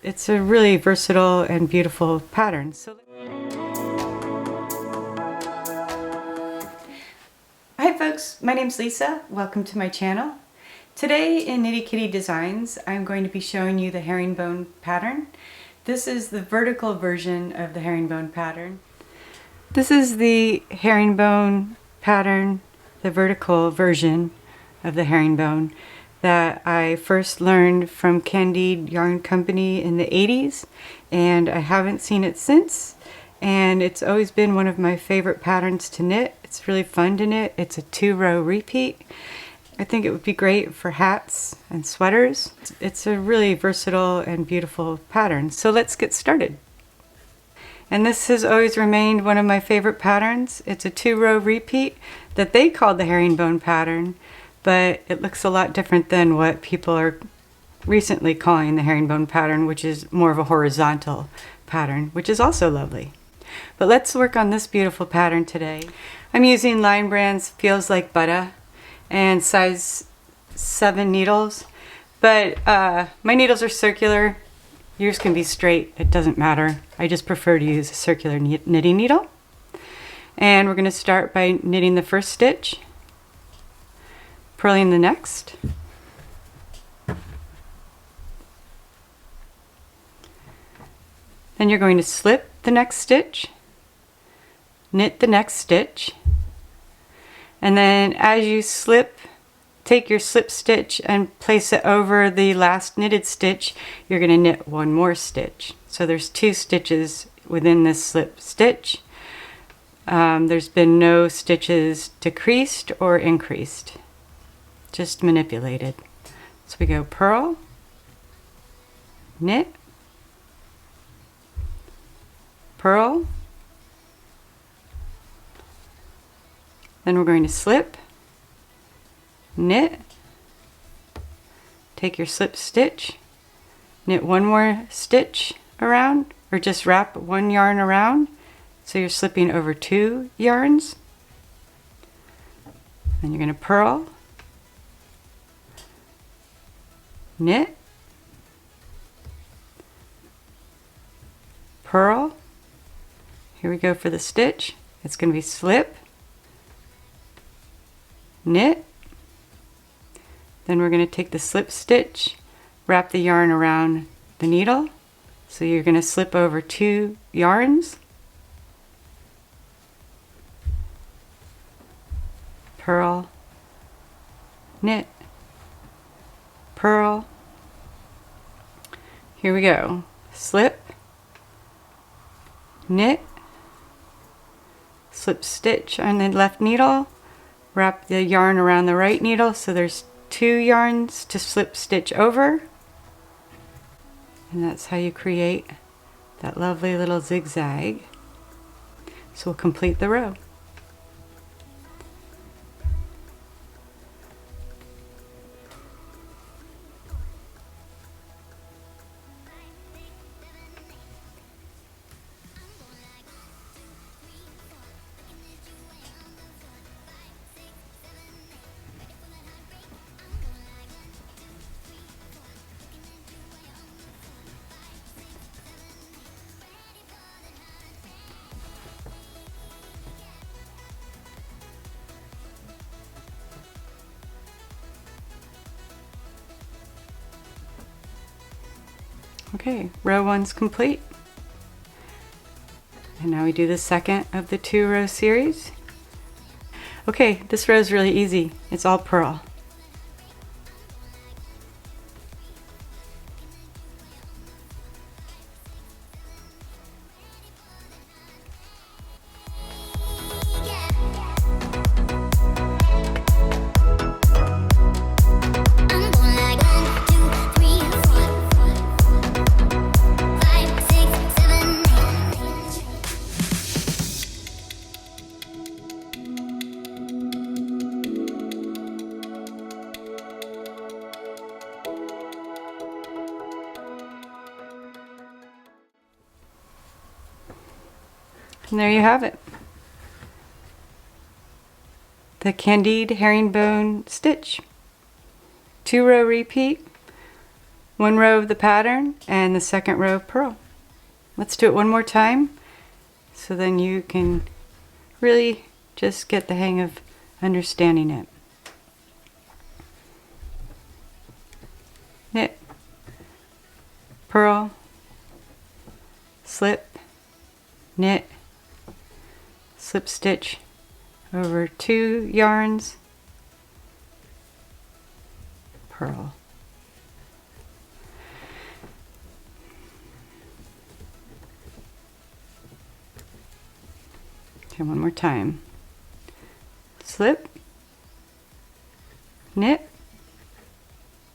it's a really versatile and beautiful pattern. Hi folks, my name's Lisa. Welcome to my channel. Today in Nitty Kitty Designs, I'm going to be showing you the herringbone pattern. This is the vertical version of the herringbone pattern. This is the herringbone pattern, the vertical version of the herringbone that I first learned from Candide Yarn Company in the 80s, and I haven't seen it since, and it's always been one of my favorite patterns to knit. It's really fun to knit. It's a 2-row repeat. I think it would be great for hats and sweaters. It's a really versatile and beautiful pattern. So let's get started. And this has always remained one of my favorite patterns. It's a 2-row repeat that they called the herringbone pattern, but it looks a lot different than what people are recently calling the herringbone pattern, which is more of a horizontal pattern, which is also lovely. But let's work on this beautiful pattern today. I'm using Line Brand's Feels Like Butter and size 7 needles, but my needles are circular. Yours can be straight, it doesn't matter. I just prefer to use a circular knitting needle. And we're going to start by knitting the first stitch, purling the next, then you're going to slip the next stitch, knit the next stitch, and then as you slip, take your slip stitch and place it over the last knitted stitch. You're going to knit one more stitch. So there's 2 stitches within this slip stitch. There's been no stitches decreased or increased, just manipulated. So we go purl, knit, purl, then we're going to slip, knit, take your slip stitch, knit one more stitch around, or just wrap one yarn around, so you're slipping over 2 yarns. Then you're going to purl, knit, purl. Here we go for the stitch. It's going to be slip, knit, then we're going to take the slip stitch, wrap the yarn around the needle, so you're going to slip over 2 yarns, purl, knit, purl. Here we go. Slip, knit, slip stitch on the left needle, wrap the yarn around the right needle, so there's 2 yarns to slip stitch over, and that's how you create that lovely little zigzag. So we'll complete the row. Okay, row 1's complete. And now we do the second of the 2-row series. Okay, this row is really easy. It's all purl. And there you have it. The Candide Herringbone Stitch. 2-row repeat one row of the pattern and the second row of purl. Let's do it one more time so then you can really just get the hang of understanding it. Knit, purl, slip, knit, slip stitch over 2 yarns, purl. Okay, one more time. Slip, knit,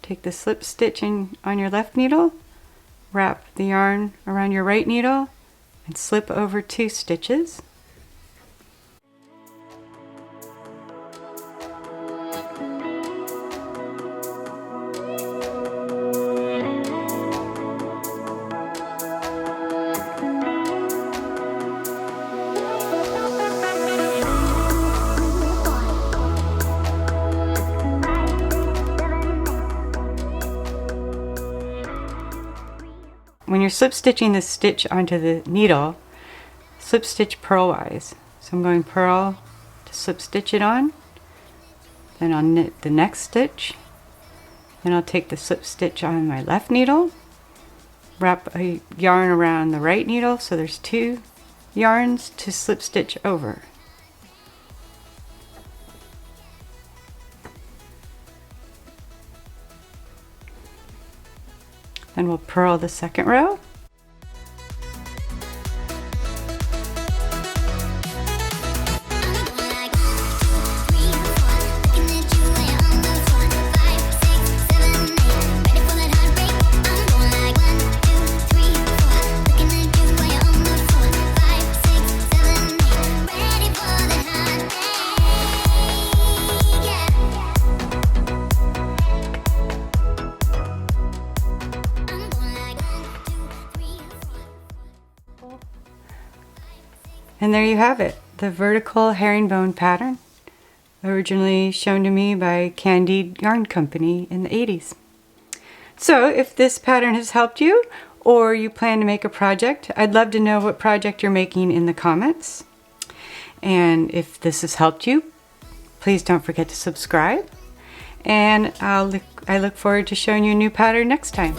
take the slip stitch in on your left needle, wrap the yarn around your right needle, and slip over 2 stitches. When you're slip stitching the stitch onto the needle, slip stitch purlwise. So I'm going purl to slip stitch it on, then I'll knit the next stitch, then I'll take the slip stitch on my left needle, wrap a yarn around the right needle, so there's 2 yarns to slip stitch over. Then we'll purl the second row. And there you have it, the vertical herringbone pattern, originally shown to me by Candide Yarn Company in the 80s. So if this pattern has helped you, or you plan to make a project, I'd love to know what project you're making in the comments. And if this has helped you, please don't forget to subscribe. And I look forward to showing you a new pattern next time.